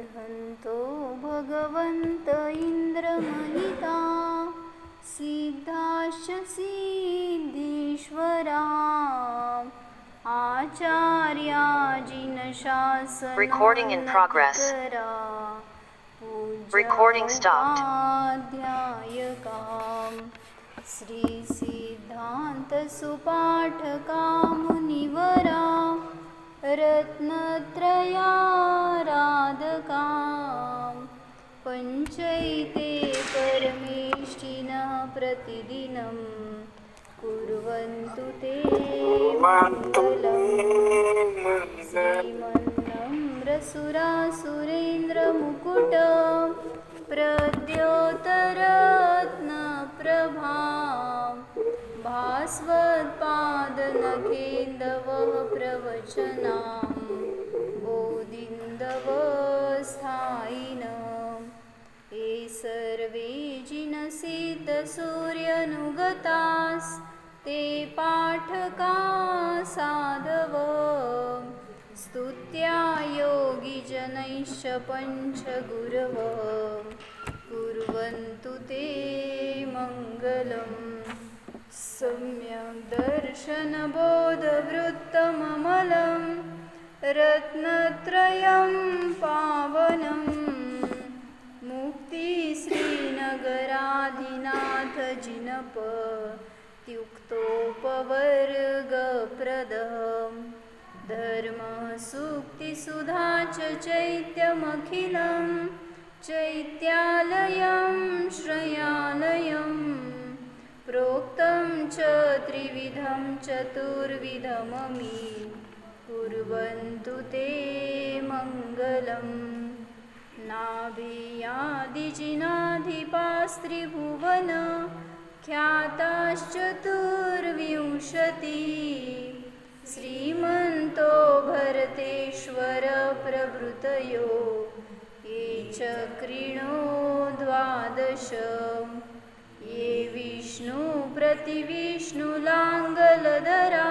अर्हन्तो भगवन्त इन्द्रमहिता सिद्धाश्च सिद्धीश्वरा आचार्या जिनशासनाधिकरा पूज्योपाध्यायकाम् श्री सिद्धान्त सुपाठका मुनिवरा रत्नत्रयाराधकां पञ्चैते परमेष्ठिनः प्रतिदिनं कुर्वन्तु ते मङ्गलम् श्रीमन्नम्रसुरासुरेन्द्रमुकुट प्रद्योतरत्नप्रभां भास्वत्पादनखेन्दवः प्रवचनां बोधिन्दवस्थायिनः ये सर्वे जिनसिद्धसूर्यनुगतास्ते पाठका साधव स्तुत्या योगिजनैश्च पञ्चगुरवः कुर्वन्तु ते मङ्गलम् सम्यक् दर्शनबोधवृत्तममलं रत्नत्रयं पावनं मुक्तिश्रीनगराधिनाथजिनपत्युक्तोपवर्गप्रदं धर्मसूक्तिसुधा च चैत्यमखिलं चैत्यालयं श्रयालयं प्रोक्तं च त्रिविधं चतुर्विधममि कुर्वन्तु ते मङ्गलम् नाभियादिजिनाधिपास्त्रिभुवन ख्याताश्चतुर्विंशति श्रीमन्तो भरतेश्वर प्रभृतयो ये चक्रिणो द्वादश ये विष्णुप्रतिविष्णुलाङ्गलधरा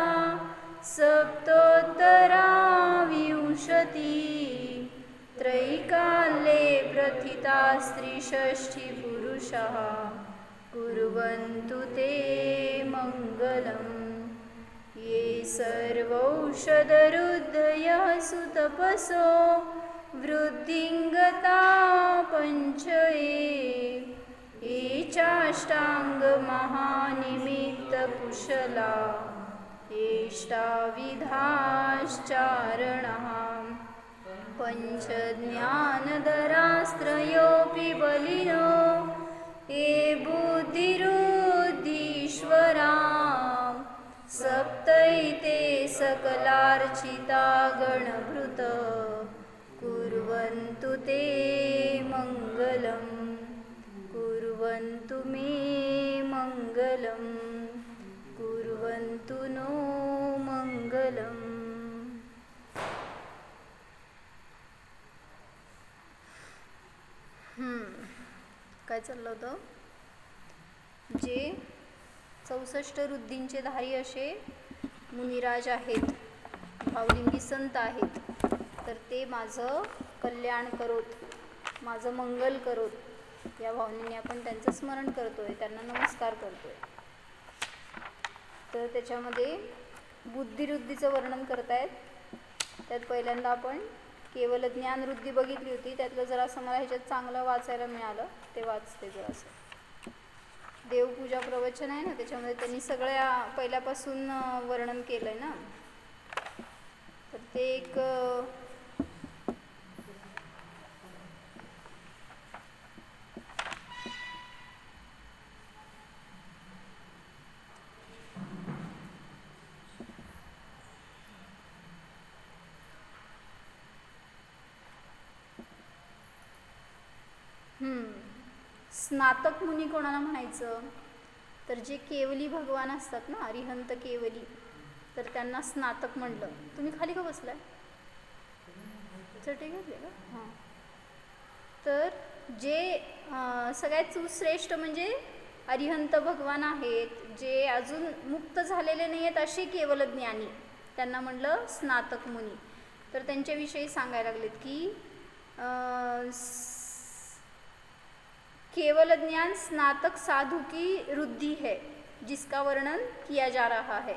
सप्तोत्तरा विंशति त्रैकाल्ये प्रथितास्त्रिषष्टिपुरुषाः कुर्वन्तु ते मङ्गलम् ये सर्वौषधरुद्धयः सुतपसो वृद्धिङ्गता ये चाष्टाङ्गमहानिमित्तकुशला एष्टाविधाश्चारणाः पञ्चज्ञानधरास्त्रयोऽपि बलिनो ये बुद्धिरुद्धीश्वरा सप्तैते सकलार्चिता गणभृत कुर्वन्तु ते मङ्गलम् कुर्वन्तु मे मङ्गलम् कुर्वन्तु नो मङ्गलम्। काय चाललं होतं? जे 64 रुद्धींचे धारी असे मुनिराज आहेत, भावलिंगी संत आहेत, तर ते माझं कल्याण करोत, माझं मंगल करोत, या भावनेने आपण त्यांचं स्मरण करतोय, त्यांना नमस्कार करतोय. तर त्याच्यामध्ये बुद्धिवृद्धीचं वर्णन करतायत. त्यात पहिल्यांदा आपण केवल ज्ञानवृद्धी बघितली होती. त्यातलं जरासं मला ह्याच्यात चांगलं वाचायला मिळालं, ते वाचते जरासं. देवपूजा प्रवचन आहे ना, त्याच्यामध्ये त्यांनी सगळ्या पहिल्यापासून वर्णन केलं आहे ना. तर ते एक स्नातक मुनी कोणाला म्हणायचं, तर जे केवली भगवान असतात ना, अरिहंत केवली, तर त्यांना स्नातक म्हणलं. तुम्ही खाली का बसलाय? चटे घेतले का? हां. तर जे सगळ्यात सुश्रेष्ठ म्हणजे अरिहंत भगवान आहेत, जे अजून मुक्त झालेले नाही आहेत असे केवल ज्ञानी, त्यांना म्हणलं स्नातक मुनी. तर त्यांच्याविषयी सांगायला लागलेत की केवल ज्ञान स्नातक साधू की रुद्धि है जिसका वर्णन किया जा रहा है.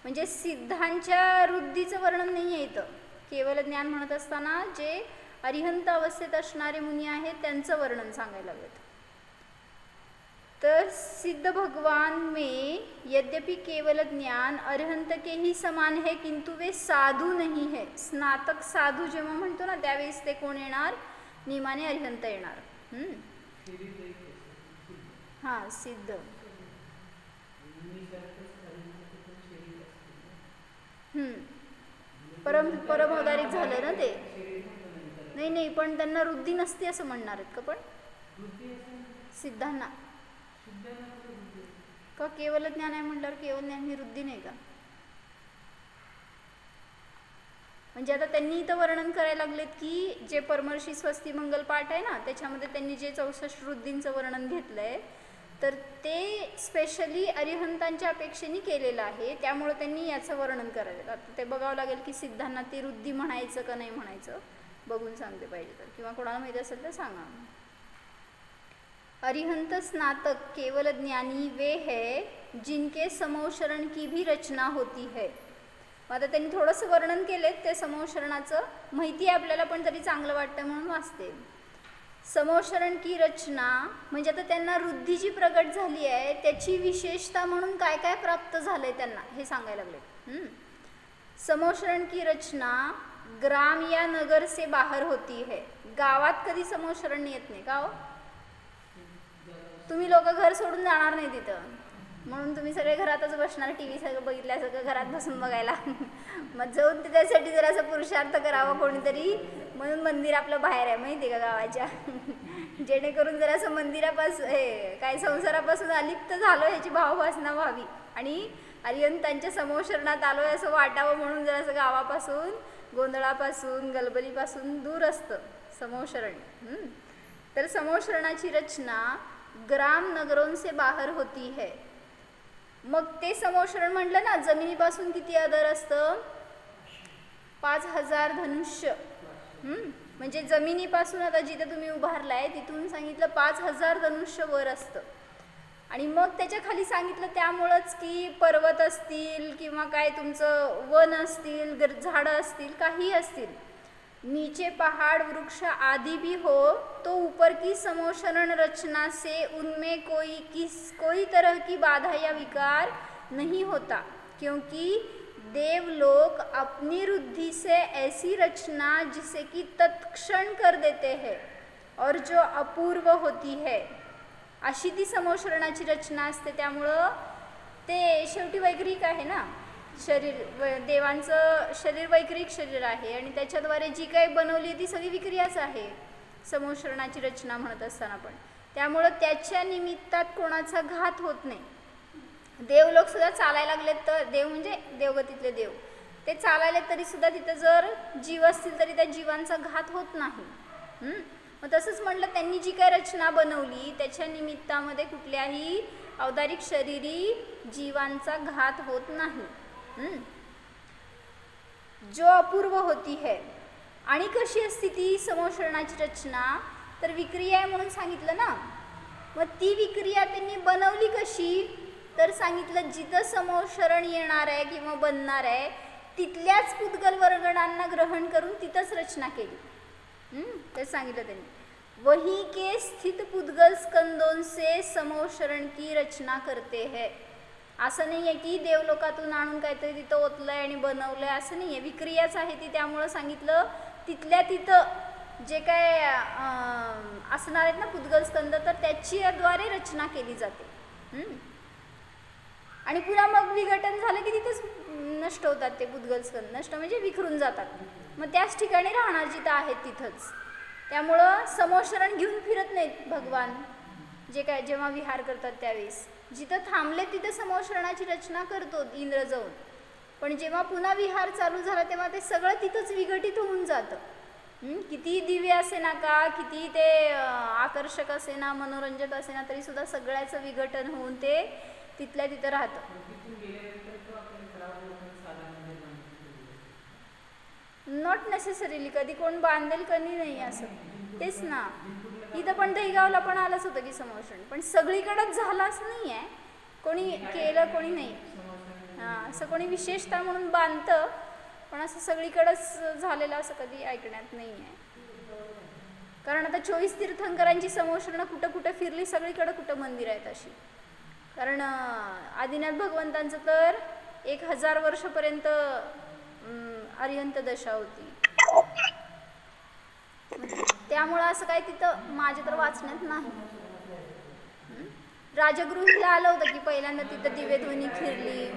म्हणजे सिद्धांच्या रुद्धीचं वर्णन नाही आहे इथं. केवल ज्ञान म्हणत असताना जे अरिहंत अवस्थेत असणारे मुनी आहेत त्यांचं वर्णन सांगायला लागलं. तर सिद्ध भगवान में यद्यपि केवल ज्ञान अरिहंत के ही समान है किंतु वे साधू नहीं है. स्नातक साधू जेव्हा म्हणतो ना त्यावेळेस ते कोण येणार? नियमाने अरिहंत येणार. हां, सिद्ध. परमवधारित झालं ना ते. नाही, पण त्यांना रुद्धी नसते असं म्हणणार आहेत का? पण सिद्धांना का केवल ज्ञान आहे म्हटल्यावर केवल ज्ञान ही रुद्धी नाही का? म्हणजे आता त्यांनी इथं वर्णन करायला लागलेत की जे परमर्षी स्वस्ती मंगल पाठ आहे ना त्याच्यामध्ये त्यांनी जे 64 रुद्धींचं वर्णन घेतलंय तर ते स्पेशली अरिहंतांच्या अपेक्षेने केलेलं आहे. त्यामुळे त्यांनी याचं वर्णन करायला. आता ते बघावं लागेल की सिद्धांना ती रुद्धी म्हणायचं का नाही म्हणायचं, बघून सांगते पाहिजे तर, किंवा कोणाला माहिती असेल तर सांगा. अरिहंत स्नातक केवल ज्ञानी वे है जिनके समोशरण की भी रचना होती है. आता त्यांनी थोडंसं वर्णन केले ते समोशरणाचं, माहिती आहे आपल्याला पण तरी चांगलं वाटतं म्हणून वाचते. समोशरण की रचना म्हणजे आता त्यांना रुद्धी जी प्रगट झाली आहे त्याची विशेषता म्हणून काय काय प्राप्त झालंय त्यांना हे सांगायला लागले. समोशरण की रचना ग्राम या नगर से बाहर होती है. गावात कधी समोशरण येत नाही का हो? तुम्ही लोक घर सोडून जाणार नाही तिथं, म्हणून तुम्ही सगळे घरातच बसणार, टी व्ही सगळं बघितल्या सगळं घरात बसून बघायला. मग जाऊन त्यासाठी जर असं पुरुषार्थ करावा कोणीतरी, म्हणून मंदिर आपलं बाहेर आहे माहिती आहे का गावाच्या. जेणेकरून जर असं मंदिरापासून काय संसारापासून अलिप्त झालो ह्याची भावभासना व्हावी आणि अरिहंतांच्या समोशरणात आलो आहे असं वाटावं म्हणून जर असं गावापासून, गोंधळापासून, गलबलीपासून दूर असतं समोशरण. तर समोशरणाची रचना ग्राम नगरों से बाहर होती है. मग ते समोशरण म्हटलं ना जमिनीपासून किती अदर असतं? 5000 धनुष्य. म्हणजे जमिनीपासून आता जिथे तुम्ही उभारलाय तिथून सांगितलं 5000 धनुष्य वर असतं. आणि मग त्याच्या खाली सांगितलं त्यामुळंच की पर्वत असतील किंवा काय तुमचं वन असतील, झाडं असतील, काही असतील, नीचे पहाड़ वृक्ष आदि भी हो तो ऊपर की समोशरण रचना से उनमें कोई तरह की बाधा या विकार नहीं होता, क्योंकि देवलोक अपनी रुद्धि से ऐसी रचना जिसे कि तत्क्षण कर देते हैं और जो अपूर्व होती है अशी ती समोशरणाची रचना असते. त्यामुळं ते शेवटी वैग्रिक आहे ना शरीर, देवांचं शरीर वैक्रिक शरीर आहे आणि त्याच्याद्वारे जी काही बनवली ती सगळी विक्रियाच आहे समोशरणाची रचना म्हणत असताना पण. त्यामुळं त्याच्या निमित्तात कोणाचा घात होत नाही. देवलोक सुद्धा चालायला लागलेत तर, देव म्हणजे देवगतीतले देव, ते चालायले तरी सुद्धा तिथं जर जीव असतील तरी त्या जीवांचा घात होत नाही. मग तसंच म्हटलं त्यांनी जी काही रचना बनवली त्याच्या निमित्तामध्ये कुठल्याही औदारिक शरीरी जीवांचा घात होत नाही. जो अपूर्व होती है. आणि कशी असती ती समोशरणाची रचना? तर विक्रिया आहे म्हणून सांगितलं ना. मग ती विक्रिया त्यांनी बनवली कशी? तर सांगितलं जिथं समोशरण येणार आहे किंवा बनणार आहे तिथल्याच पुद्गल वर्गणांना ग्रहण करून तिथंच रचना केली. ते सांगितलं त्यांनी. वही के स्थित पुद्गल स्कंदों से समोशरण की रचना करते है. असं नाही आहे की देवलोकातून आणून काहीतरी तिथं ओतलं आहे आणि बनवलं आहे असं नाही आहे. विक्रियाच आहे ती. त्यामुळं सांगितलं तिथल्या तिथं जे काय असणार आहेत ना पुद्गल स्कंद तर त्याच्याद्वारे रचना केली जाते. आणि पुन्हा मग विघटन झालं की तिथंच नष्ट होतात ते पुद्गल स्कंद. नष्ट म्हणजे विखरून जातात. मग त्याच ठिकाणी राहणार जिथं आहेत तिथंच. त्यामुळं समोशरण घेऊन फिरत नाहीत भगवान जे काय जेव्हा विहार करतात त्यावेळेस. जिथं थांबले तिथं समोशरणाची रचना करतो इंद्र जाऊन, पण जेव्हा पुन्हा विहार चालू झाला तेव्हा ते सगळं तिथंच विघटित होऊन जातं. किती दिव्य असे ना का, किती ते आकर्षक असे ना, मनोरंजक असे ना, तरी सुद्धा सगळ्याचं विघटन होऊन ते तिथल्या तिथं राहतं. नॉट नेसेसरीली, कधी कोण बांधेल कधी नाही असं. तेच ना, इथं पण दहीगावला पण आलंच होतं की समोषण, पण सगळीकडेच झालं असं नाही आहे, कोणी केलं कोणी नाही. हां, असं कोणी विशेषतः म्हणून बांधतं, पण असं सगळीकडेच झालेलं असं कधी ऐकण्यात नाही आहे. कारण आता 24 तीर्थंकरांची समोषणं कुठं कुठं फिरली, सगळीकडं कुठं मंदिर आहेत अशी. कारण आदिनाथ भगवंतांचं तर 1000 वर्षापर्यंत अरिहंत दशा होती, त्यामुळं असं काय तिथं माझ्या तर वाचण्यात नाही. राजगृहीला आलं होतं की पहिल्यांदा तिथं दिवेध्वनी फिरली,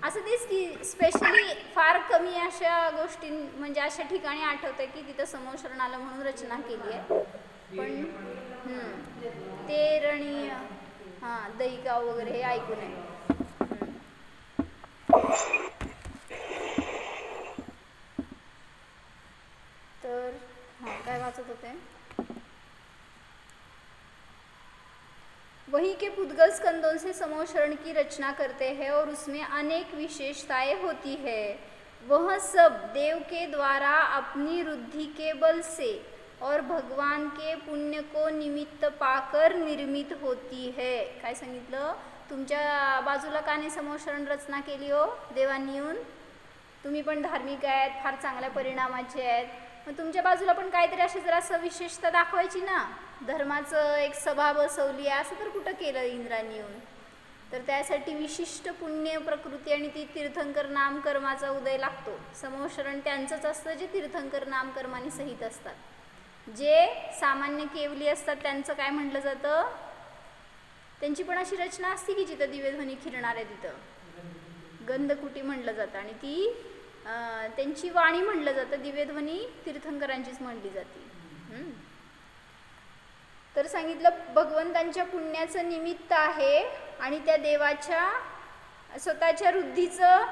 असं तेच की स्पेशली फार कमी अशा गोष्टी म्हणजे अशा ठिकाणी आठवतं की तिथं समोषण आलं म्हणून रचना केली आहे. पण तेर आणि हां दहीगाव वगैरे हे ऐकून आहे. तर हां काय वाचत होते, वहीं के पुद्गल स्कंदों से समोषण की रचना करते हैं और उसमें अनेक विशेषताएं होती है. वह सब देव के द्वारा अपनी रुद्धि के बल से और भगवान के पुण्य को निमित्त पाकर निर्मित होती है. काय सांगितलं, तुमच्या बाजूला का नाही समोषण रचना केली हो देवांनी येऊन, तुम्ही पण धार्मिक आहेत, फार चांगल्या परिणामाचे आहेत, मग तुमच्या बाजूला पण काहीतरी अशी जरा असं विशेषता दाखवायची ना, धर्माचं एक सभा बसवली आहे असं तर कुठं केलं इंद्रांनी येऊन. तर त्यासाठी विशिष्ट पुण्य प्रकृती आणि ती तीर्थंकर नामकर्माचा उदय लागतो. समोषण त्यांचंच असतं जे तीर्थंकर नामकर्माने सहित असतात. जे सामान्य केवली असतात त्यांचं काय म्हटलं जातं, त्यांची पण अशी रचना असते की जिथं दिवेध्वनी फिरणार आहे तिथं गंधकुटी म्हटलं जातं, आणि ती त्यांची वाणी म्हटलं जातं. दिवेध्वनी तीर्थंकरांचीच म्हणली जाते. तर सांगितलं भगवंतांच्या पुण्याचं निमित्त आहे आणि त्या देवाच्या स्वतःच्या रुद्धीचं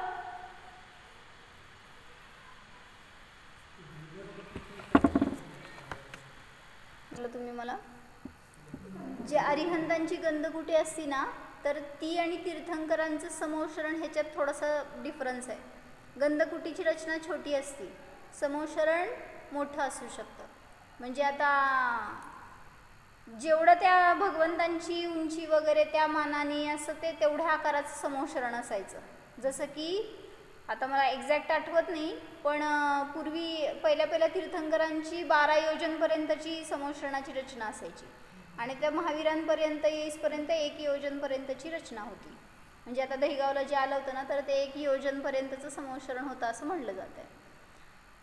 तुम्ही मला जे अरिहंतांची गंधकुटी असती ना, तर ती आणि तीर्थंकरांचं समोषण ह्याच्यात थोडंसं डिफरन्स आहे. गंधकुटीची रचना छोटी असते, समोषण मोठं असू शकतं. म्हणजे आता जेवढं त्या भगवंतांची उंची वगैरे त्या मानाने असं ते तेवढ्या आकाराचं समोषण असायचं. जसं की आता मला एक्झॅक्ट आठवत नाही, पण पूर्वी पहिल्या तीर्थंकरांची 12 योजनपर्यंतची समोषणाची रचना असायची आणि त्या महावीरांपर्यंत येईसपर्यंत 1 योजनपर्यंतची रचना होती. म्हणजे आता दहीगावला जे आलं होतं ना, तर ते 1 योजनपर्यंतचं समोषण होतं असं म्हणलं जातं आहे.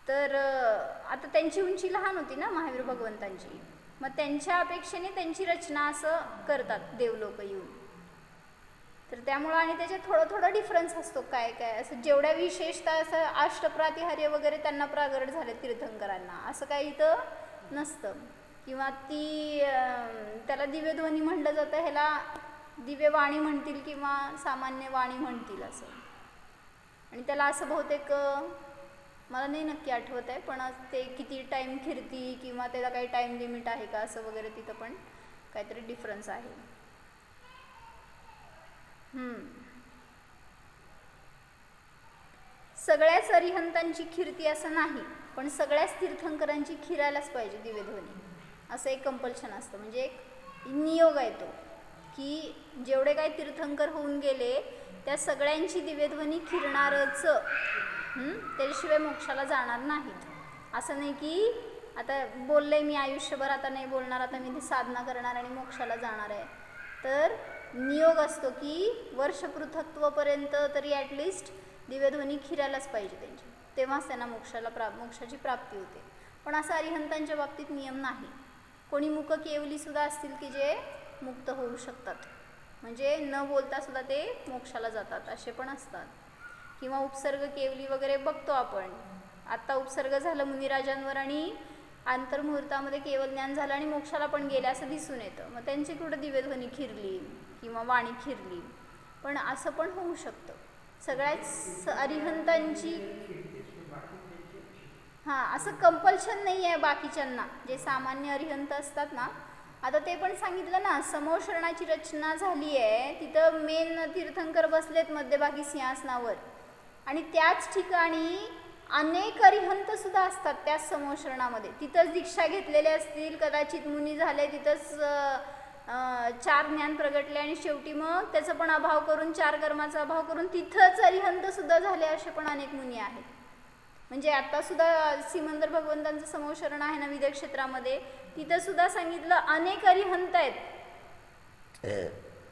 तर आता त्यांची उंची लहान होती ना महावीर भगवंतांची, मग त्यांच्या अपेक्षेने त्यांची रचना असं करतात देवलोक येऊन. तर त्यामुळं आणि त्याच्यात थोडं डिफरन्स असतो काय काय असं. जेवढ्या विशेषतः असं अष्टप्रातिहार्य वगैरे त्यांना प्रागड झाले तीर्थंकरांना असं काही इथं नसतं. किंवा ती त्याला दिव्यध्वनी म्हटलं जातं, ह्याला दिव्यवाणी म्हणतील किंवा सामान्य वाणी म्हणतील असं. आणि त्याला असं बहुतेक मला नाही नक्की आठवत आहे, पण ते किती टाईम फिरती किंवा त्याला काही टाईम लिमिट आहे का असं वगैरे तिथं पण काहीतरी डिफरन्स आहे. सगळ्याच अरिहंतांची कीर्ती असं नाही, पण सगळ्याच तीर्थंकरांची खिरायलाच पाहिजे दिव्यध्वनी असं एक कंपल्शन असतं. म्हणजे एक नियोग आहे तो की जेवढे काही तीर्थंकर होऊन गेले त्या सगळ्यांची दिव्यध्वनी खिरणारच, त्याच्याशिवाय मोक्षाला जाणार नाहीत. असं नाही की आता बोलले मी आयुष्यभर आता नाही बोलणार, आता मी साधना करणार आणि मोक्षाला जाणार आहे. तर नियोग असतो की वर्ष पृथक्त्वपर्यंत तरी ॲटलिस्ट दिव्यध्वनी खिरायलाच पाहिजे त्यांची, तेव्हाच त्यांना मोक्षाची प्राप्ती होते. पण असं अरिहंतांच्या बाबतीत नियम नाही. कोणी मुक केवलीसुद्धा असतील की जे मुक्त होऊ शकतात, म्हणजे न बोलतासुद्धा ते मोक्षाला जातात असे पण असतात. किंवा उपसर्ग केवली वगैरे बघतो आपण. आत्ता उपसर्ग झालं मुनिराजांवर आणि आंतरमुहूर्तामध्ये केवल ज्ञान झालं आणि मोक्षाला पण गेले असं दिसून येतं. मग त्यांची कुठं दिव्यध्वनी खिरली किंवा वाणी खिरली, पण असं पण होऊ शकतं. सगळ्याच अरिहंतांची असं कंपल्शन नाही आहे बाकीच्यांना. जे सामान्य अरिहंत असतात ना, आता ते पण सांगितलं ना, समोषणाची रचना झाली आहे तिथं मेन तीर्थंकर बसलेत मध्यभागी सिंहासनावर आणि त्याच ठिकाणी अनेक अरिहंत सुद्धा असतात त्या समोशरणामध्ये. तिथंच दीक्षा घेतलेले असतील, कदाचित मुनी झाले, तिथंच 4 ज्ञान प्रगटले आणि शेवटी मग त्याचा पण अभाव करून 4 कर्माचा अभाव करून तिथंच अरिहंत सुद्धा झाले असे पण अनेक मुनी आहेत. म्हणजे आता सुद्धा सिमंदर भगवंतांचं समोशरण आहे ना विद्या क्षेत्रामध्ये, तिथं सुद्धा सांगितलं अनेक अरिहंत आहेत.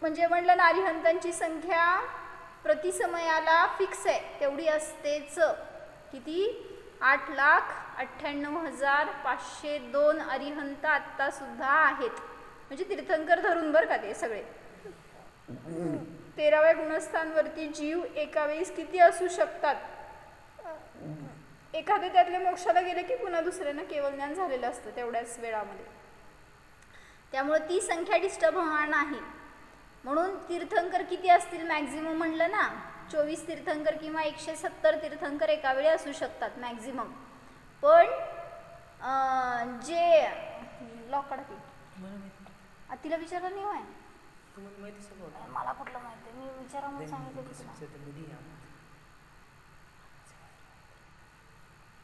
म्हणजे म्हटलं ना अरिहंतांची संख्या प्रतिसमयाला फिक्स आहे, तेवढी असतेच. किती? 8,98,502 अरिहंत आत्ता सुद्धा आहेत. म्हणजे तीर्थंकर धरून बरं का ते सगळे. 13व्या गुणस्थानवरती जीव एका वेळेस किती असू शकतात? एखादे त्यातले मोक्षाला गेले की पुन्हा दुसऱ्यांना केवळ ज्ञान झालेलं असतं तेवढ्याच वेळामध्ये. त्यामुळे ती संख्या डिस्टर्ब होणार नाही. म्हणून तीर्थंकर किती असतील मॅक्झिमम म्हणलं ना, 24 तीर्थंकर किंवा 170 तीर्थंकर एका वेळी असू शकतात मॅक्झिमम. पण जे लॉकड तिला विचारलं नाही होय, मला कुठलं माहिती, मी विचारा म्हणून सांगितलं.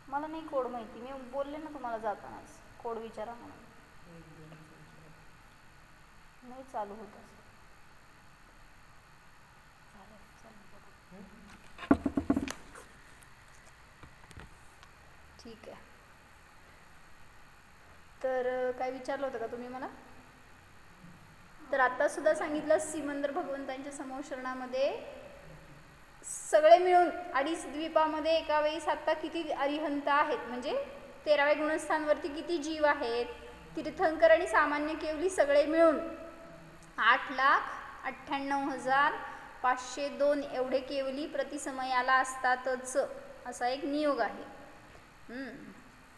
मला नाही कोड माहिती, मी बोलले ना तुम्हाला जातानाच कोड विचारा म्हणून. नाही चालू होत असं. ठीक आहे. तर काय विचारलं होतं का तुम्ही मला? तर आता सुद्धा सांगितलं सिमंदर भगवंतांच्या समोशरणामध्ये सगळे मिळून 2.5 द्वीपामध्ये एका वेळी आत्ता किती अरिहंत आहेत, म्हणजे 13व्या गुणस्थानवरती किती जीव आहेत, तीर्थंकर आणि सामान्य केवली सगळे मिळून 8,98,502 एवढे केवली प्रतिसमयाला असतातच, असा एक नियोग आहे.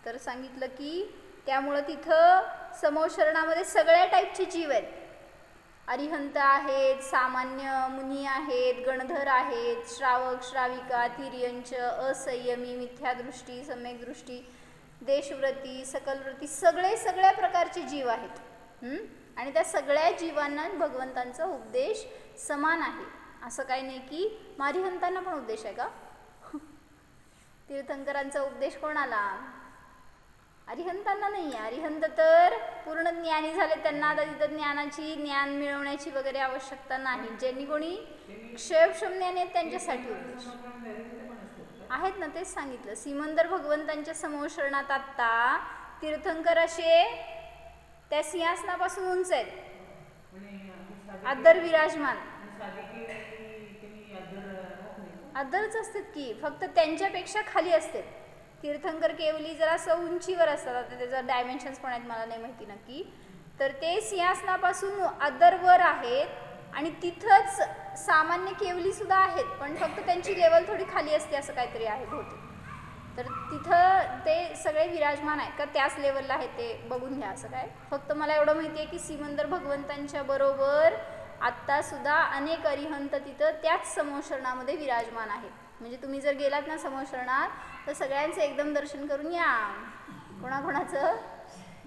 तर सांगितलं की त्यामुळं तिथं समोशरणामध्ये सगळ्या टाईपचे जीव आहेत. अरिहंत आहेत, सामान्य मुनी आहेत, गणधर आहेत, श्रावक श्राविका, तिर्यंच, असंयमी, मिथ्यादृष्टी, सम्यक दृष्टी, देशव्रती, सकलव्रती, सगळ्या प्रकारचे जीव आहेत. आणि त्या सगळ्या जीवांना भगवंतांचा उपदेश समान आहे. असं काही नाही की अरिहंतांना पण उपदेश आहे का? तीर्थंकरांचा उपदेश कोणाला? अरिहंतांना नाही आहे. अरिहंत तर पूर्ण ज्ञानी झाले, त्यांना आता तिथं ज्ञान मिळवण्याची वगैरे आवश्यकता नाही. ज्यांनी कोणी क्षयक्षम ज्ञानी आहेत त्यांच्यासाठी उपदेश आहेत ना, तेच सांगितलं. सिमंदर भगवंतांच्या समोशरणात आत्ता तीर्थंकर असे त्या सिंहासनापासून उंच आहेत, अद्दर विराजमान. अद्दरच असतात की, फक्त त्यांच्यापेक्षा खाली असतात. तीर्थंकर केवली जरासं उंचीवर असतात, आता त्याचं डायमेन्शन्स पण आहेत, मला नाही माहिती नक्की. तर ते सिंहासनापासून अद्दरवर आहेत आणि तिथंच सामान्य केवली सुद्धा आहेत, पण फक्त त्यांची लेवल थोडी खाली असते, असं काहीतरी आहे बहुतेक. तर तिथं ते सगळे विराजमान आहेत का त्याच लेवलला आहे ते बघून घ्या. असं काय, फक्त मला एवढं माहिती आहे की सिमंदर भगवंतांच्या बरोबर आत्ता सुद्धा अनेक अरिहंत तिथं त्याच समोशरणामध्ये विराजमान आहेत. म्हणजे तुम्ही जर गेलात ना समोशरणात तर सगळ्यांचं एकदम दर्शन करून या. कोणाकोणाचं?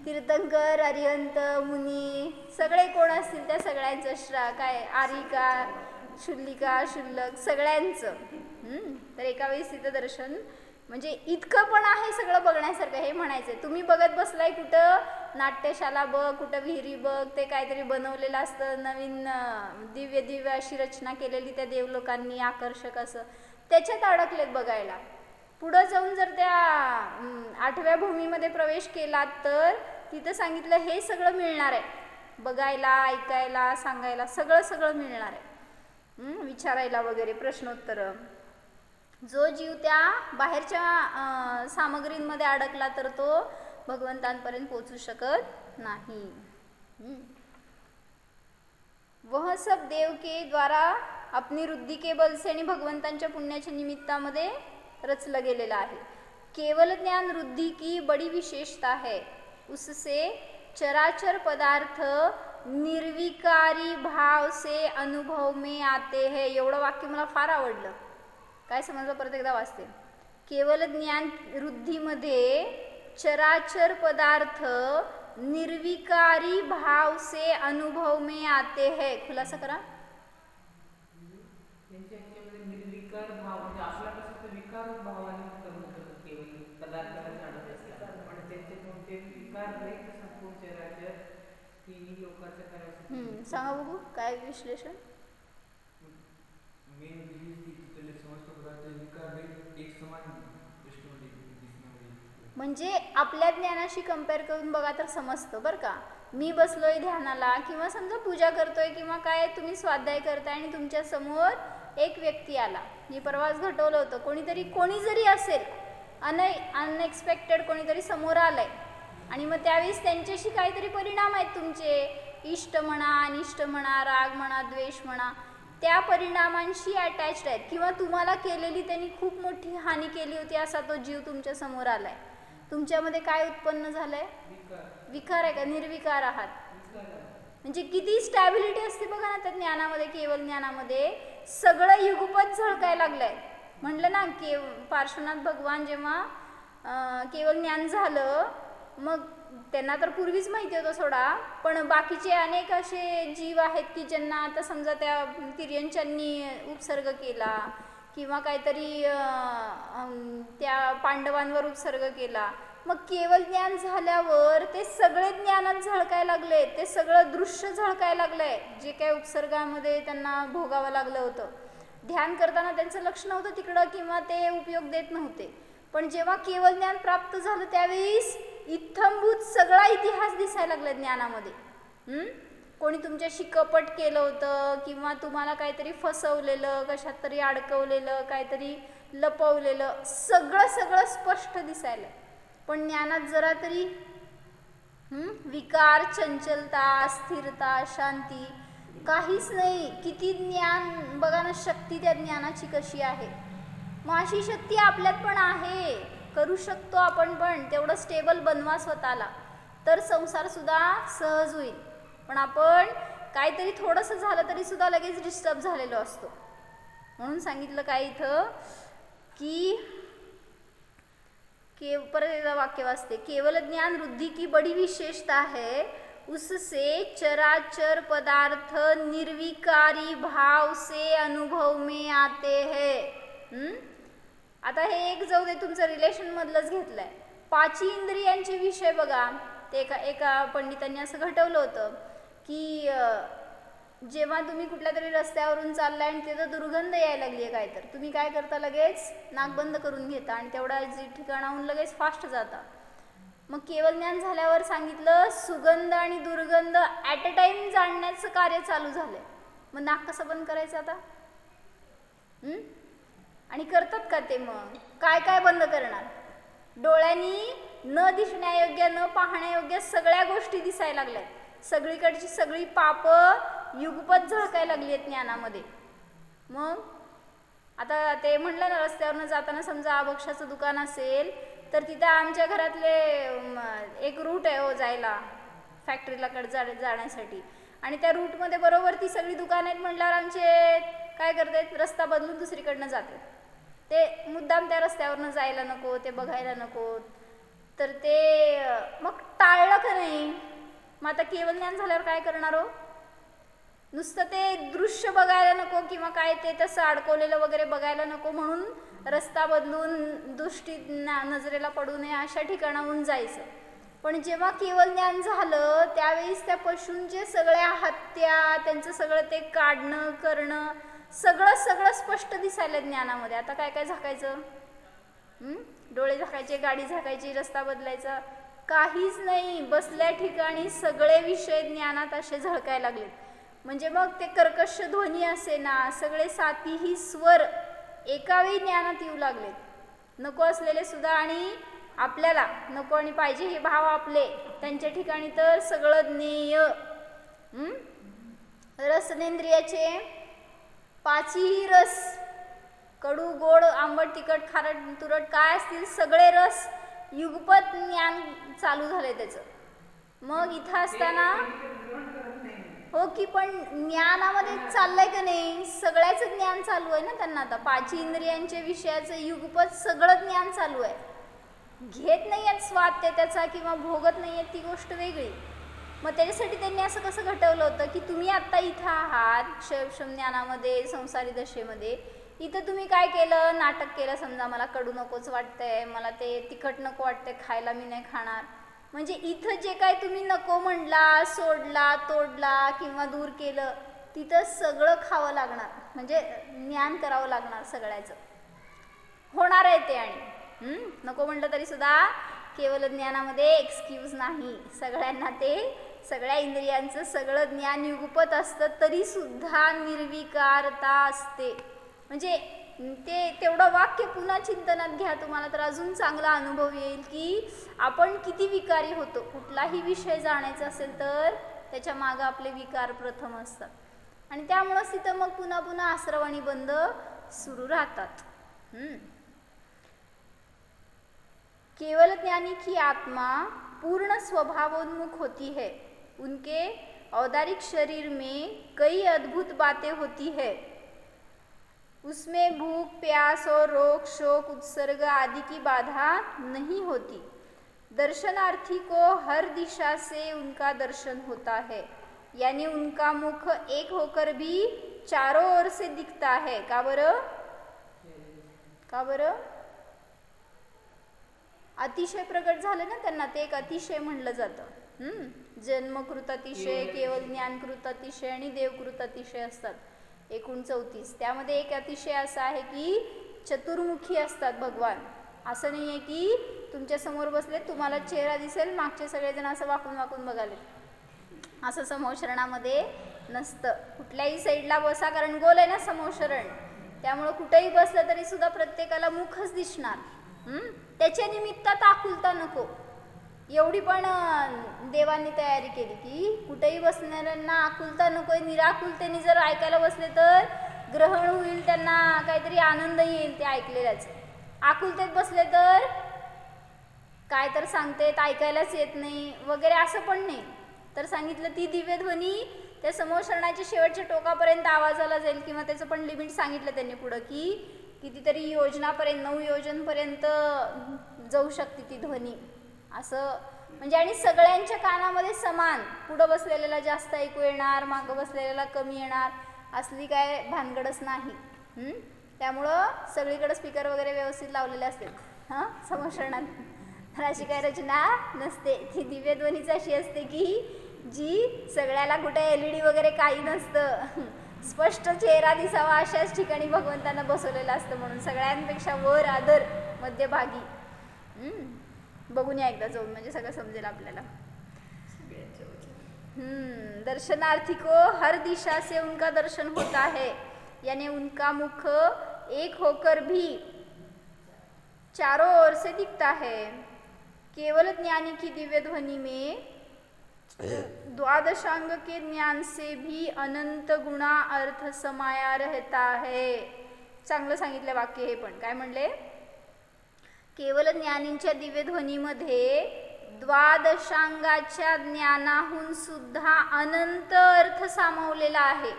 तीर्थंकर, अरिहंत, मुनी, सगळे कोण असतील त्या सगळ्यांचं काय आरिका, शुल्लिका, शुल्लक, सगळ्यांचं. तर एका वेळेस तिथं दर्शन, म्हणजे इतकं पण आहे सगळं बघण्यासारखं. हे म्हणायचं तुम्ही बघत बसलाय कुठं नाट्यशाला बघ, कुठं विहिरी बघ, ते काहीतरी बनवलेलं असतं नवीन, दिव्य अशी रचना केलेली त्या देवलोकांनी, आकर्षक असं, त्याच्यात अडकलेत बघायला. पुढं जाऊन जर त्या 8व्या भूमीमध्ये प्रवेश केला तर तिथं सांगितलं हे सगळं मिळणार आहे, बघायला, ऐकायला, सांगायला, सगळं मिळणार आहे. विचारायला वगैरे प्रश्नोत्तर. जो जीव त्या बाहेरच्या सामग्रींमध्ये अडकला तर तो भगवंतांपर्यंत पोचू शकत नाही. वह सब देव के द्वारा अपनी रुद्धि के बल से आणि भगवंतांच्या पुण्याच्या निमित्तामध्ये रचलं गेलेलं आहे. केवल ज्ञान रुद्धि की बड़ी विशेषता है, उससे चराचर पदार्थ निर्विकारी भाव से अनुभव में आते हैं. एवढं वाक्य मला फार आवडलं. काय समजलं? परत एकदा वाचते. केवल ज्ञान रुद्धीमध्ये चराचर पदार्थ निर्विकारी भाव से अनुभव में आते हैं. खुलासा करा. सांगा बघू काय विश्लेषण. म्हणजे आपल्या ज्ञानाशी कंपेअर करून बघा तर समजतं बरं का. मी बसलोय ध्यानाला किंवा समजा पूजा करतोय किंवा काय तुम्ही स्वाध्याय करताय आणि तुमच्या समोर एक व्यक्ती आला. मी परवाच घटवलं होतं, कोणी जरी असेल अनएक्सपेक्टेड कोणीतरी समोर आलंय आणि मग त्यावेळेस त्यांच्याशी काहीतरी परिणाम आहेत तुमचे, इष्ट म्हणा अनिष्ट म्हणा, राग म्हणा द्वेष म्हणा, त्या परिणामांशी अटॅच्ड आहेत किंवा तुम्हाला केलेली त्यांनी खूप मोठी हानी केली होती असा तो जीव तुमच्या समोर आलाय. तुमच्यामध्ये काय उत्पन्न झालंय? विकार आहे का? निर्विकार आहात. म्हणजे किती स्टॅबिलिटी असते बघा ना त्या ज्ञानामध्ये. केवळ ज्ञानामध्ये सगळं युगपत झळकायला लागलंय. म्हटलं ना पार्श्वनाथ भगवान जेव्हा केवळ ज्ञान झालं मग त्यांना तर पूर्वीच माहिती होतं सोडा, पण बाकीचे अनेक असे जीव आहेत की ज्यांना आता समजा त्या तिर्यंच्यांनी उपसर्ग केला किंवा काहीतरी त्या पांडवांवर उपसर्ग केला. मग केवळ ज्ञान झाल्यावर ते सगळे ज्ञानात झळकायला लागले, ते सगळं दृश्य झळकायला लागलंय जे काही उपसर्गामध्ये त्यांना भोगावं लागलं होतं. ध्यान करताना त्यांचं लक्ष नव्हतं तिकडं किंवा ते उपयोग देत नव्हते, पण जेव्हा केवळ ज्ञान प्राप्त झालं त्यावेळेस इत्थंभूत सगळा इतिहास दिसायला लागला ज्ञानामध्ये. कोणी तुमच्याशी कपट केलं होतं किंवा तुम्हाला काहीतरी फसवलेलं, कशात तरी अडकवलेलं, काहीतरी लपवलेलं, सगळं स्पष्ट दिसायला. पण ज्ञानात जरा तरी विकार, चंचलता, स्थिरता, शांती काहीच नाही. किती ज्ञान बघा ना, शक्ती त्या ज्ञानाची कशी आहे. मग अशी शक्ती आपल्यात पण आहे, करू शकतो आपण पण. तेवढं स्टेबल बनवा स्वतःला तर संसार सुद्धा सहज होईल. पण आपण काहीतरी थोडंसं झालं तरी सुद्धा लगेच डिस्टर्ब झालेलो असतो. म्हणून सांगितलं काय इथं की परत एकदा वाक्य वाचते, केवल ज्ञान वृद्धि की बड़ी विशेषता है, उससे चराचर पदार्थ निर्विकारी भाव से अनुभव में आते हैं. आता हे एक जाऊ दे, तुमचं रिलेशन मधलंच घेतलंय. पाची इंद्रियांचे विषय बघा. ते एका पंडितांनी असं घटवलं होतं की जेव्हा तुम्ही कुठल्या तरी रस्त्यावरून चाललाय आणि तिथं दुर्गंध यायला लागली आहे काय, तर तुम्ही काय करता? लगेच नाक बंद करून घेता आणि तेवढ्या ठिकाणाहून लगेच फास्ट जाता. मग केवळ ज्ञान झाल्यावर सांगितलं सुगंध आणि दुर्गंध ॲट अ टाइम जाणण्याचं कार्य चालू झालंय. मग नाक कसं बंद करायचं आता? आणि करतात का ते? मग काय काय बंद करणार? डोळ्यांनी न दिसण्यायोग्य, न पाहण्यायोग्य सगळ्या गोष्टी दिसायला लागल्यात. सगळीकडची सगळी पाप युगपत झळकायला लागली आहेत ज्ञानामध्ये. मग आता ते म्हणलं ना, रस्त्यावरनं जाताना समजा आभक्षाचं दुकान असेल तर तिथं आमच्या घरातले एक रूट आहे हो जायला फॅक्टरीला जाण्यासाठी, आणि त्या रूटमध्ये बरोबर ती सगळी दुकानं आहेत म्हटल्यावर आमचे काय करतात, रस्ता बदलून दुसरीकडनं जातात. ते मुद्दाम त्या रस्त्यावरनं जायला नको, ते बघायला नको, तर ते मग टाळलं का नाही? मग आता केवळ ज्ञान झाल्यावर काय करणार हो? नुसतं ते दृश्य बघायला नको किंवा काय ते तसं अडकवलेलं वगैरे बघायला नको म्हणून रस्ता बदलून दृष्टी नजरेला पडू नये अशा ठिकाणाहून जायचं. पण जेव्हा केवळ ज्ञान झालं त्यावेळेस त्या पशूंचे सगळ्या हत्या, त्यांचं सगळं ते काढणं करणं सगळं स्पष्ट दिसायला ज्ञानामध्ये. आता काय काय झाकायचं? डोळे झाकायचे, गाडी झाकायची, रस्ता बदलायचा, काहीच नाही. बसल्या ठिकाणी सगळे विषय ज्ञानात असे झळकायला लागलेत. म्हणजे मग ते कर्कश ध्वनी असे ना, सगळे सातीही स्वर एकावेळी ज्ञानात येऊ लागलेत. नको असलेले सुद्धा आणि आपल्याला नको आणि पाहिजे हे भाव आपले, त्यांच्या ठिकाणी तर सगळं ज्ञेय. रसनेंद्रियाचे पाचही रस, कडू गोड आंबट तिखट खारट तुरट काय असतील सगळे रस युगपत ज्ञान चालू झाले त्याचं. मग इथं असताना हो की, पण ज्ञानामध्ये चाललंय का नाही? सगळ्याचं ज्ञान चालू आहे ना त्यांना. आता पाच इंद्रियांच्या विषयाचं युगपत सगळं ज्ञान चालू आहे. घेत नाही आहेत स्वाद ते त्याचा किंवा भोगत नाही आहेत ती गोष्ट वेगळी. मग त्याच्यासाठी त्यांनी असं कसं घटवलं होतं की तुम्ही आत्ता इथं आहात क्षम ज्ञानामध्ये, संसारी दशेमध्ये. इथं तुम्ही काय केलं? नाटक केलं. समजा मला कडू नकोच वाटतंय, मला ते तिखट नको वाटतंय खायला, मी नाही खाणार. म्हणजे इथं जे काय तुम्ही नको म्हणला, सोडला, तोडला किंवा दूर केलं, तिथं सगळं खावं लागणार, म्हणजे ज्ञान करावं लागणार सगळ्याचं. होणार आहे ते. आणि नको म्हटलं तरी सुद्धा केवल ज्ञानामध्ये एक्सक्यूज नाही. सगळ्यांना ते सगळ्या इंद्रियांचं सगळं ज्ञान युगपत असतं तरी सुद्धा निर्विकारता असते. म्हणजे ते तेवढं वाक्य पुन्हा चिंतनात घ्या, तुम्हाला तर अजून चांगला अनुभव येईल की आपण किती विकारी होतो. कुठलाही विषय जाणायचा असेल तर त्याच्या मागं आपले विकार प्रथम असतात आणि त्यामुळंच तिथं मग पुन्हा पुन्हा आश्रव आणि बंध सुरू राहतात. केवल ज्ञानी की आत्मा पूर्ण स्वभावोन्मुख होती है. उनके औदारिक शरीर में कई अद्भुत बातें होती है. उसमें भूख, प्यास और रोग, शोक, उत्सर्ग आदि की बाधा नहीं होती. दर्शनार्थी को हर दिशा से उनका दर्शन होता है, यानी उनका मुख एक होकर भी चारों ओर से दिखता है. का बरं? का बरं? अतिशय प्रगट झालं ना त्यांना, ते एक अतिशय म्हणलं जातं. जन्मकृत अतिशय, केवल ज्ञानकृत अतिशय आणि देवकृत अतिशय असतात, एकूण 34. त्यामध्ये एक अतिशय असा आहे की चतुर्मुखी असतात भगवान. असं नाही आहे की तुमच्या समोर बसले, तुम्हाला चेहरा दिसेल, मागचे सगळेजण असं वाकून वाकून बघाले, असं समोशरणामध्ये नसतं. कुठल्याही साईडला बसा, कारण गोल आहे ना समोशरण, त्यामुळं कुठेही बसलं तरी सुद्धा प्रत्येकाला मुखच दिसणार. त्याच्या निमित्तात आकुलता नको, एवढी पण देवांनी तयारी केली की कुठेही बसणाऱ्यांना आकुलता नको. निराकुलतेने जर ऐकायला बसले तर ग्रहण होईल, त्यांना काहीतरी आनंद येईल ते ऐकलेल्याच. आकुलतेत बसले तर काय तर सांगतेत ऐकायलाच येत नाही वगैरे, असं पण नाही. तर सांगितलं ती दिव्यध्वनी त्या समोशरणाच्या शेवटच्या टोकापर्यंत आवाजाला जाईल, किंवा त्याचं पण लिमिट सांगितलं त्यांनी पुढं की कितीतरी योजनापर्यंत, 9 योजनपर्यंत जाऊ शकते ती ध्वनी, असं. म्हणजे आणि सगळ्यांच्या कानामध्ये समान, पुढं बसलेल्याला जास्त ऐकू येणार, मागं बसलेल्याला कमी येणार, असली काय भानगडच नाही. त्यामुळं सगळीकडे स्पीकर वगैरे व्यवस्थित लावलेले असतात समोशरणात. तर अशी काय रचना नसते. ती दिव्यध्वनीच अशी असते की जी सगळ्याला कुठे LED वगैरे काही नसतं, स्पष्ट चेहरा दिसावा अशाच ठिकाणी भगवंतांना बसवलेलं असतं, म्हणून सगळ्यांपेक्षा वर आदर मध्यभागी. बघून या एकदा जाऊन, म्हणजे सगळं समजेल आपल्याला. दर्शनार्थी को हर दिशा से उनका दर्शन होता है, यानी उनका मुख एक होकर भी चारों ओर से दिखता है. केवल ज्ञानी की दिव्य ध्वनि में द्वादशांग के ज्ञान से भी अनंत गुणा अर्थ समाया रहता है. चांगलं सांगितलं वाक्य हे पण. काय म्हणले? केवल ज्ञानींच्या दिव्य ध्वनीमध्ये द्वादशांगाच्या ज्ञानाहून सुद्धा अनंत अर्थ सामावलेला आहे.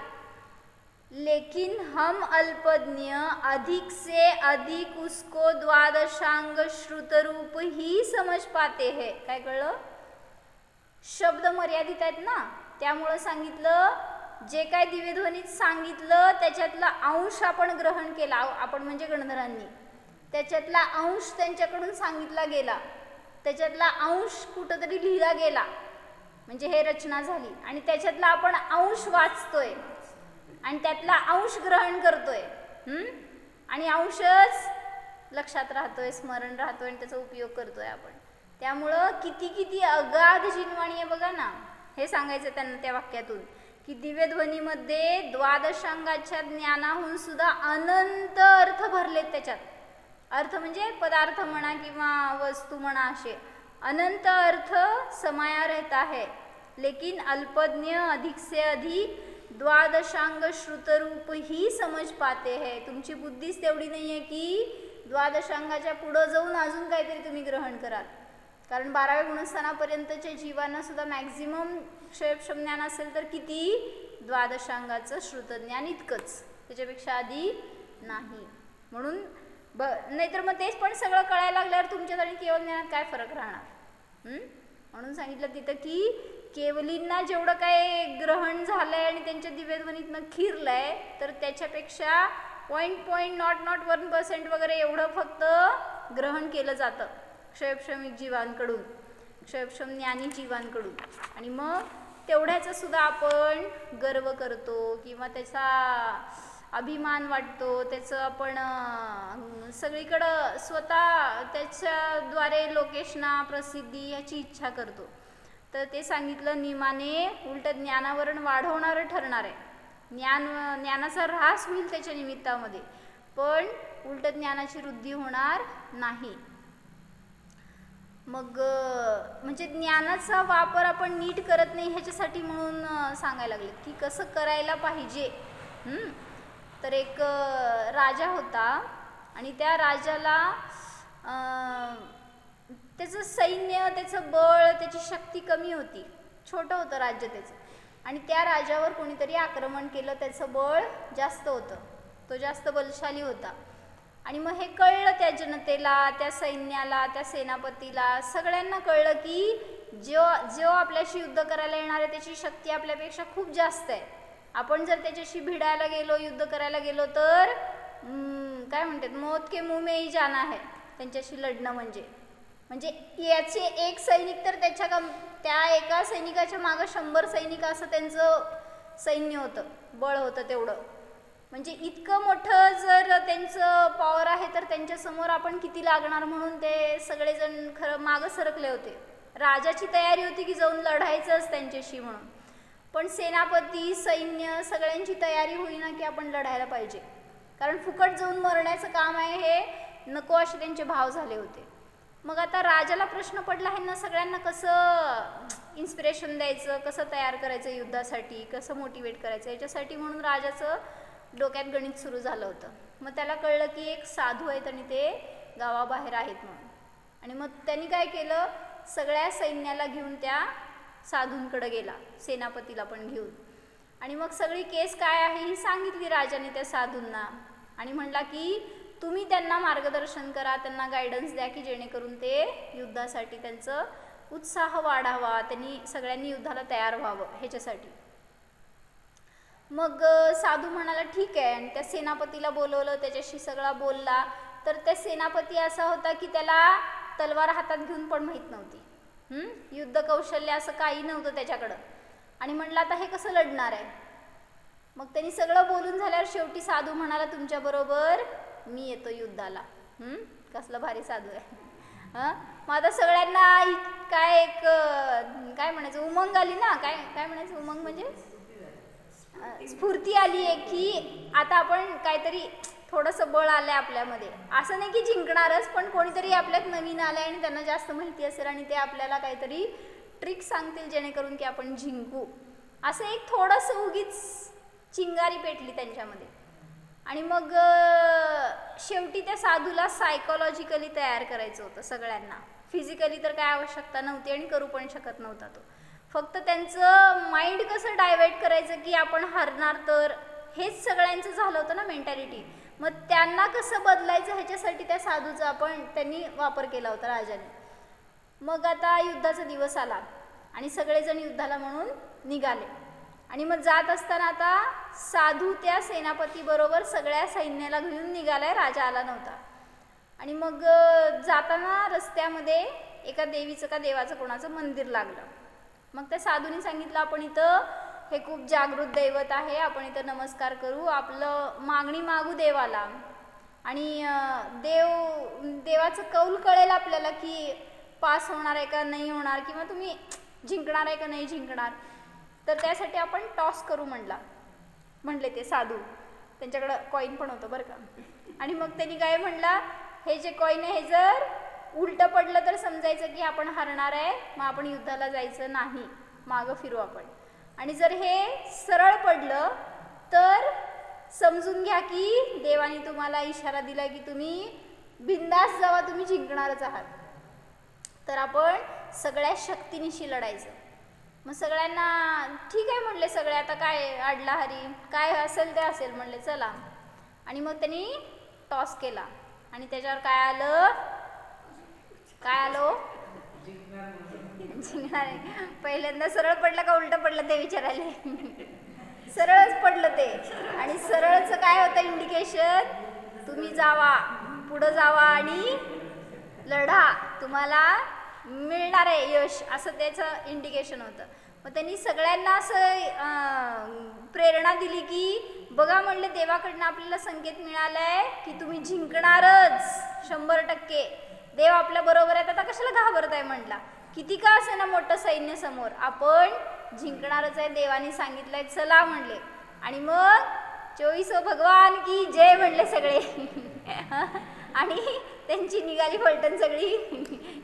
लेकिन हम अल्पज्ञ अधिक से अधिक उसको द्वादशांग श्रुत रूप ही समझ पाते हैं. काय कळलं? शब्द मर्यादित आहेत ना, त्यामुळं सांगितलं जे काय दिव्यध्वनीत सांगितलं त्याच्यातला अंश आपण ग्रहण केला, आपण म्हणजे गणधरांनी. त्याच्यातला अंश त्यांच्याकडून सांगितला गेला, त्याच्यातला अंश कुठंतरी लिहिला गेला, म्हणजे हे रचना झाली. आणि त्याच्यातला आपण अंश वाचतोय आणि त्यातला अंश ग्रहण करतोय, आणि अंशच लक्षात राहतोय, स्मरण राहतोय आणि त्याचा उपयोग करतोय आपण. त्यामुळं किती किती अगाध जिनवाणी आहे बघा ना. हे सांगायचं त्यांना त्या वाक्यातून की दिव्यध्वनीमध्ये द्वादशांगाच्या ज्ञानाहून सुद्धा अनंत अर्थ भरलेत त्याच्यात. अर्थ म्हणजे पदार्थ म्हणा किंवा वस्तू म्हणा, असे अनंत अर्थ समाया रहता है. लेकिन अल्पज्ञ अधिक से अधिक द्वादशांग श्रुतरूप ही समज पाते है. तुमची बुद्धीच तेवढी नाही आहे की द्वादशांगाच्या पुढं जाऊन अजून काहीतरी तुम्ही ग्रहण कराल. कारण 12व्या गुणस्थानापर्यंतच्या जीवांना सुद्धा मॅक्झिमम क्षयक्षम ज्ञान असेल तर किती? द्वादशांगाचं श्रुतज्ञान इतकंच, त्याच्यापेक्षा आधी नाही. म्हणून नाहीतर मग तेच पण सगळं कळायला लागल्यावर तुमच्यात आणि केवल ज्ञानात काय फरक राहणार? म्हणून सांगितलं तिथं की केवलींना जेवढं काय ग्रहण झालंय आणि त्यांच्या दिव्यध्वनीतनं खिरलंय तर त्याच्यापेक्षा 0.001% वगैरे एवढं फक्त ग्रहण केलं जातं क्षयक्षमिक जीवांकडून. क्षयक्षम ज्ञानी जीवांकडून. आणि मग तेवढ्याचा सुद्धा आपण गर्व करतो किंवा त्याचा अभिमान वाटतो, त्याचं आपण सगळीकडं स्वतः त्याच्याद्वारे लोकेशना प्रसिद्धी याची इच्छा करतो. तर ते सांगितलं नियमाने उलट ज्ञानावरण वाढवणारं ठरणार आहे. ज्ञानाचा ऱ्हास होईल त्याच्या निमित्तामध्ये, पण उलट ज्ञानाची वृद्धी होणार नाही. मग म्हणजे ज्ञानाचा वापर आपण नीट करत नाही ह्याच्यासाठी म्हणून सांगायला लागले की कसं करायला पाहिजे. तर एक राजा होता आणि त्या राजाला त्याचं सैन्य, त्याचं बळ, त्याची शक्ती कमी होती, छोटं होतं राज्य त्याचं. आणि त्या राजावर कोणीतरी आक्रमण केलं, त्याचं बळ जास्त होतं, तो जास्त बलशाली होता. आणि मग हे कळलं त्या जनतेला, त्या सैन्याला, त्या सेनापतीला, सगळ्यांना कळलं की जो आपल्याशी युद्ध करायला येणार आहे त्याची शक्ती आपल्यापेक्षा खूप जास्त आहे. आपण जर त्याच्याशी भिडायला गेलो, युद्ध करायला गेलो तर काय म्हणतात, मौत के मुंह में ही जाना है. त्यांच्याशी लढणं म्हणजे याचे एक सैनिक तर त्या एका सैनिकाच्या मागं 100 सैनिक असं त्यांचं सैन्य होतं, बळ होतं तेवढं. म्हणजे इतकं मोठं जर त्यांचं पॉवर आहे तर त्यांच्यासमोर आपण किती लागणार म्हणून ते सगळेजण खरं मागं सरकले होते. राजाची तयारी होती की जाऊन लढायचंच त्यांच्याशी म्हणून, पण सेनापती, सैन्य सगळ्यांची तयारी होईना की आपण लढायला पाहिजे, कारण फुकट जाऊन मरण्याचं काम आहे हे नको असे त्यांचे भाव झाले होते. मग आता राजाला प्रश्न पडला आहे ना, सगळ्यांना कसं इन्स्पिरेशन द्यायचं, कसं तयार करायचं युद्धासाठी, कसं मोटिवेट करायचं याच्यासाठी म्हणून राजाचं डोक्यात गणित सुरू झालं होतं. मग त्याला कळलं की एक साधू आहेत आणि ते गावाबाहेर आहेत म्हणून. आणि मग त्यांनी काय केलं, सगळ्या सैन्याला घेऊन त्या साधूंकडे गेला, सेनापतीला पण घेऊन. आणि मग सगळी केस काय आहे ही सांगितली राजाने त्या साधूंना. आणि म्हणला की तुम्ही त्यांना मार्गदर्शन करा, त्यांना गायडन्स द्या की जेणेकरून ते युद्धासाठी त्यांचं उत्साह वाढावा, त्यांनी सगळ्यांनी युद्धाला तयार व्हावं ह्याच्यासाठी. मग साधू म्हणाला ठीक आहे, आणि त्या सेनापतीला बोलवलं, त्याच्याशी सगळा बोलला. तर त्या सेनापती असा होता की त्याला तलवार हातात घेऊन पण माहीत नव्हती, युद्ध कौशल्य असं काही नव्हतं त्याच्याकडं. आणि म्हणलं आता हे कसं लढणार आहे. मग त्यांनी सगळं बोलून झाल्यावर शेवटी साधू म्हणाला तुमच्याबरोबर मी येतो युद्धाला. कसलं भारी साधू आहे. मग आता सगळ्यांना काय एक काय म्हणायचं उमंग आली ना, काय म्हणायचं उमंग म्हणजे स्फूर्ती आली आहे की आता आपण काहीतरी थोडंसं बळ आलं आहे आपल्यामध्ये. असं नाही की जिंकणारच, पण कोणीतरी आपल्यात नवीन आलं आहे आणि त्यांना जास्त माहिती असेल आणि ते आपल्याला काहीतरी ट्रिक सांगतील जेणेकरून की आपण जिंकू. असं एक थोडंसं उगीच चिंगारी पेटली त्यांच्यामध्ये. आणि मग शेवटी त्या साधूला सायकोलॉजिकली तयार करायचं होतं सगळ्यांना. फिजिकली तर काय आवश्यकता नव्हती आणि करू पण शकत नव्हता तो. फक्त त्यांचं माइंड कसं डायवर्ट करायचं की आपण हरणार तर, हेच सगळ्यांचं झालं होतं ना मेंटॅलिटी. मग त्यांना कसं बदलायचं ह्याच्यासाठी त्या साधूचा त्यांनी वापर केला होता राजाने. मग आता युद्धाचा दिवस आला आणि सगळेजण युद्धाला म्हणून निघाले. आणि मग जात असताना आता साधू त्या सेनापतीबरोबर सगळ्या सैन्याला घेऊन निघालाय, राजा आला नव्हता. आणि मग जाताना रस्त्यामध्ये एका देवीचं का देवाचं कोणाचं मंदिर लागलं. मग त्या साधूने सांगितलं आपण इथं हे खूप जागृत दैवत आहे, आपण इथं नमस्कार करू, आपलं मागणी मागू देवाला, आणि देवाचं कौल कळेल आपल्याला की पास होणार आहे का नाही होणार, किंवा तुम्ही जिंकणार आहे का नाही जिंकणार. तर त्यासाठी आपण टॉस करू म्हणले ते साधू. त्यांच्याकडं कॉईन पण होतं बरं का. आणि मग त्यांनी काय म्हणला, हे जे कॉईन आहे हे जर उलटं पडलं तर समजायचं की आपण हरणार आहे, मग आपण युद्धाला जायचं नाही, मागं फिरू आपण. आणि जर हे सरळ पडलं तर समजून घ्या की देवाने तुम्हाला इशारा दिला की तुम्ही बिंदास जावा, तुम्ही जिंकणारच आहात. तर आपण सगळ्या शक्तीनिशी लढायचं. मग सगळ्यांना ठीक आहे म्हणले सगळे, आता काय अडला हरी, काय असेल ते असेल म्हणले चला. आणि मग त्यांनी टॉस केला आणि त्याच्यावर काय आलं जिंकणार आहे. पहिल्यांदा सरळ पडलं का उलटं पडलं ते विचारायले. सरळच पडलं ते. आणि सरळचं काय होतं इंडिकेशन, तुम्ही जावा, पुढं जावा आणि लढा, तुम्हाला मिळणार आहे यश, असं त्याचं इंडिकेशन होतं. मग त्यांनी सगळ्यांना असं प्रेरणा दिली की बघा म्हणले देवाकडनं आपल्याला संकेत मिळालाय की तुम्ही जिंकणारच 100%. देव आपल्या बरोबर आहेत, आता कशाला घाबरत आहे म्हटला. किती का असे ना मोठं सैन्य समोर, आपण जिंकणारच आहे देवानी सांगितलंय, चला म्हणले. आणि मग 24 भगवान की जय म्हणले सगळे आणि त्यांची निघाली फलटण सगळी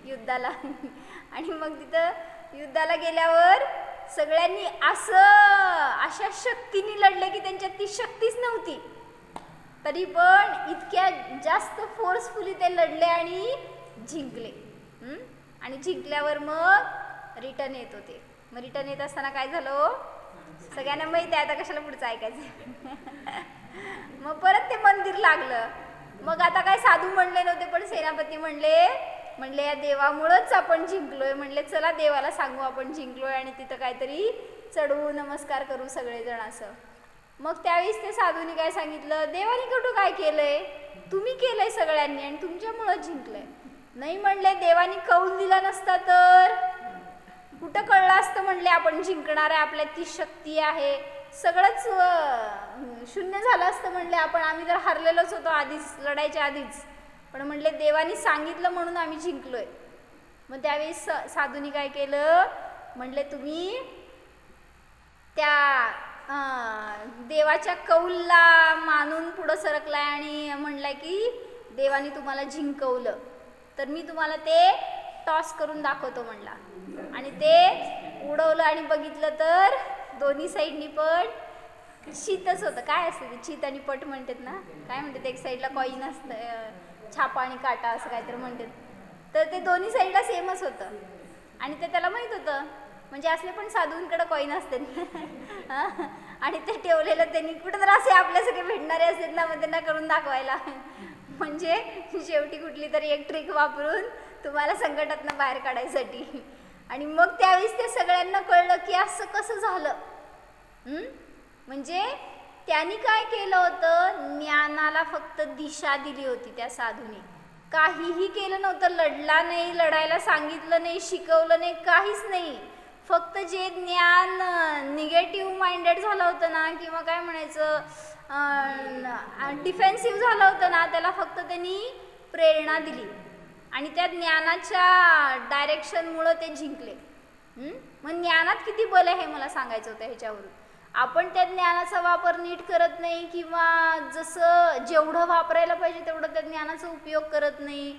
युद्धाला. आणि मग तिथं युद्धाला गेल्यावर सगळ्यांनी अशा शक्तीने लढले की त्यांच्यात ती शक्तीच नव्हती, तरी पण इतक्या जास्त फोर्सफुली ते लढले आणि जिंकले. आणि जिंकल्यावर मग रिटर्न येत होते. मग रिटर्न येत असताना काय झालं सगळ्यांना माहिती आहे, आता कशाला पुढचं ऐकायचं. मग परत ते मंदिर लागलं. मग आता काय साधू म्हणले नव्हते, पण सेनापती म्हणले या देवामुळंच आपण जिंकलोय. म्हणले चला देवाला सांगू आपण जिंकलोय आणि तिथं काहीतरी चढवू, नमस्कार करू सगळेजण असं. मग त्यावेळेस ते साधूनी काय सांगितलं, देवानी कुठं काय केलंय, तुम्ही केलंय सगळ्यांनी आणि तुमच्यामुळं जिंकलंय. नाही म्हणले, देवानी कौल दिला नसता तर कुठं कळलं असतं म्हणले आपण जिंकणार आहे, आपल्यात ती शक्ती आहे, सगळंच शून्य झालं असतं म्हणले आपण. आम्ही तर हरलेलोच होतो आधीच, लढायच्या आधीच, पण म्हणले देवानी सांगितलं म्हणून आम्ही जिंकलोय. मग त्यावेळेस साधूनी काय केलं म्हणले, तुम्ही त्या देवाच्या कौलला मानून पुढं सरकलाय आणि म्हणलाय की देवानी तुम्हाला जिंकवलं, तर मी तुम्हाला ते टॉस करून दाखवतो म्हणला. आणि ते उडवलं आणि बघितलं तर दोन्ही साईडनी पण शीतच होतं. काय असतं ते चीत आणि पट म्हणतात ना, काय म्हणतात, एक साईडला कॉईन असतं, छापा आणि काटा असं काहीतरी म्हणतात, तर ते दोन्ही साईडला सेमच होतं. आणि ते त्याला माहीत होतं, म्हणजे असले पण साधूंकडे कॉईन असते आणि ते ठेवलेलं त्यांनी कुठं तर असे आपल्यासाठी भेटणारे असतात ना, मग त्यांना करून दाखवायला, म्हणजे शेवटी कुठली तरी एक ट्रिक वापरून तुम्हाला संकटातनं बाहेर काढायसाठी. आणि मग त्यावेळेस ते सगळ्यांना कळलं की असं कसं झालं. म्हणजे त्यांनी काय केलं होतं, ज्ञानाला फक्त दिशा दिली होती त्या साधूने, काहीही केलं नव्हतं, लढला नाही, लढायला सांगितलं नाही, शिकवलं नाही, काहीच नाही. फक्त जे ज्ञान निगेटिव्ह माइंडेड झालं होतं ना, किंवा काय म्हणायचं डिफेन्सिव्ह झालं होतं ना, त्याला फक्त त्यांनी प्रेरणा दिली आणि त्या ज्ञानाच्या डायरेक्शनमुळं ते जिंकले. मग ज्ञानात किती बल आहे हे मला सांगायचं होतं ह्याच्यावरून. आपण त्या ज्ञानाचा वापर नीट करत नाही, किंवा जसं जेवढं वापरायला पाहिजे तेवढं त्या ज्ञानाचा उपयोग करत नाही.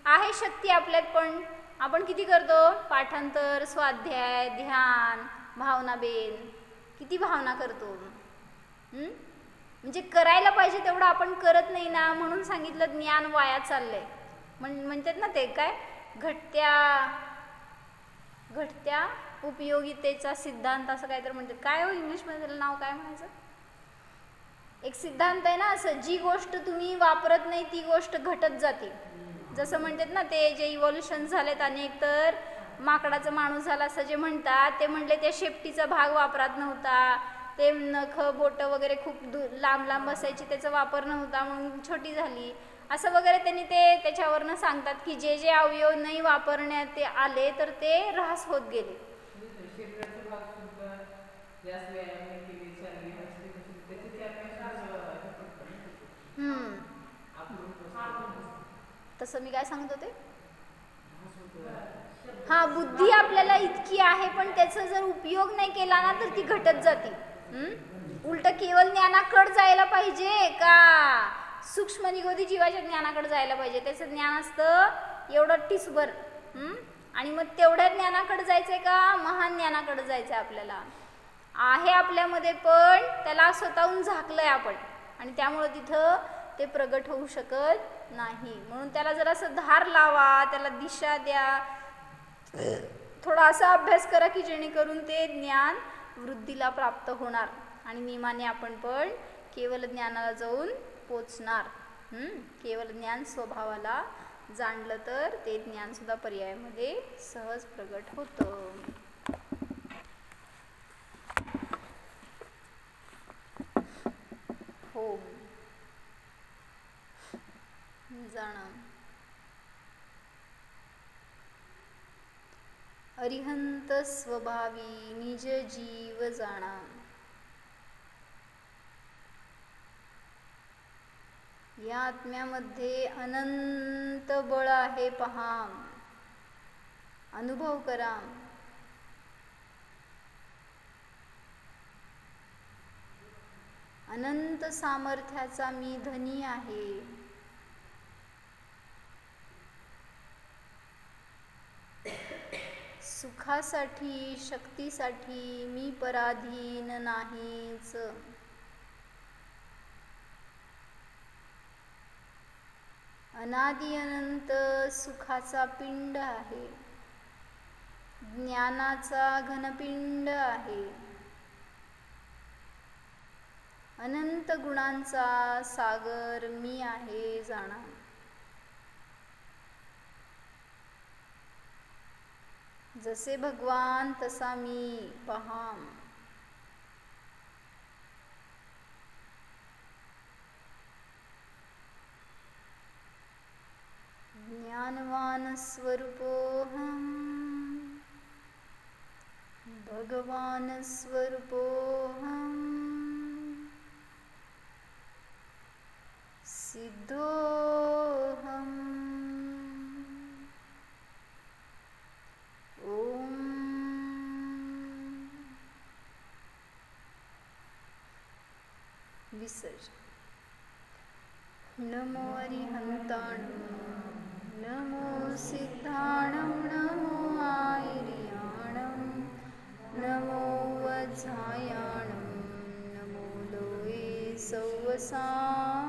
आहे शक्ती आपल्यात, पण आपण किती करतो, पाठांतर, स्वाध्याय, ध्यान, भावनाबेन, किती भावना करतो. म्हणजे करायला पाहिजे तेवढं आपण करत नाही ना, म्हणून सांगितलं ज्ञान वाया चाललंय. म्हणतात ना ते काय, घटत्या उपयोगितेचा सिद्धांत असं काहीतरी म्हणतात. काय हो इंग्लिशमध्ये त्याला नाव काय म्हणायचं, एक सिद्धांत आहे ना असं, जी गोष्ट तुम्ही वापरत नाही ती गोष्ट घटत जाते. जसं म्हणतात ना ते जे इव्हॉल्युशन झालेत अनेक, तर माकडाचा माणूस झाला असं जे म्हणतात, ते म्हणले त्या शेपटीचा भाग वापरात नव्हता, ते नख बोट वगैरे खूप लांब लांब असायची, त्याचा वापर नव्हता म्हणून छोटी झाली, असं वगैरे त्यांनी ते त्याच्यावरनं सांगतात की जे जे अवयव नाही वापरण्यात आले तर ते ऱ्हास होत गेले. तसं मी काय सांगत होते, हा, बुद्धी आपल्याला इतकी आहे, पण त्याचा जर उपयोग नाही केला ना तर ती घटत जाते. उलट केवळ ज्ञानाकडे जायला पाहिजे का सूक्ष्म निगोदी जीवाच्या ज्ञानाकडे जायला पाहिजे. त्याचं ज्ञान असतं एवढं टिसभर, आणि मग तेवढ्या ज्ञानाकडे जायचंय का महान ज्ञानाकडे जायचंय आपल्याला. आहे आपल्यामध्ये, पण त्याला स्वतःहून झाकलंय आपण, आणि त्यामुळं तिथं ते प्रगट होऊ शकत नाही. म्हणून त्याला जर असं धार लावा, त्याला दिशा द्या, थोडा असा अभ्यास करा की जेणेकरून ते ज्ञान वृद्धीला प्राप्त होणार आणि नियमाने आपण पण केवळ ज्ञानाला जाऊन पोचणार. केवळ ज्ञान स्वभावाला जाणलं तर ते ज्ञान सुद्धा पर्यायामध्ये सहज प्रगट होतं. हो, जाणं अरिहंत स्वभावी निज जीव जाणा. या आत्म्यामध्ये अनंत बळ आहे पहा, अनुभव करा. अनंत सामर्थ्याचा मी धनी आहे. सुखासाठी शक्तीसाठी मी पराधीन नाहीच. अनादि अनंत सुखाचा पिंड आहे, ज्ञानाचा घनपिंड आहे, अनंत गुणांचा सागर मी आहे जाणा. जसे भगवान तसा मी पहा. ज्ञानवान स्वरूपोऽहं भगवान स्वरूपोऽहं सिद्धोऽहम्. ओम विसर्जन. नमो अरिहंताणं, नमो सिद्धाणं, नमो आयर्याणं, नमो वज्रायाणं, नमो लोये सौवसां.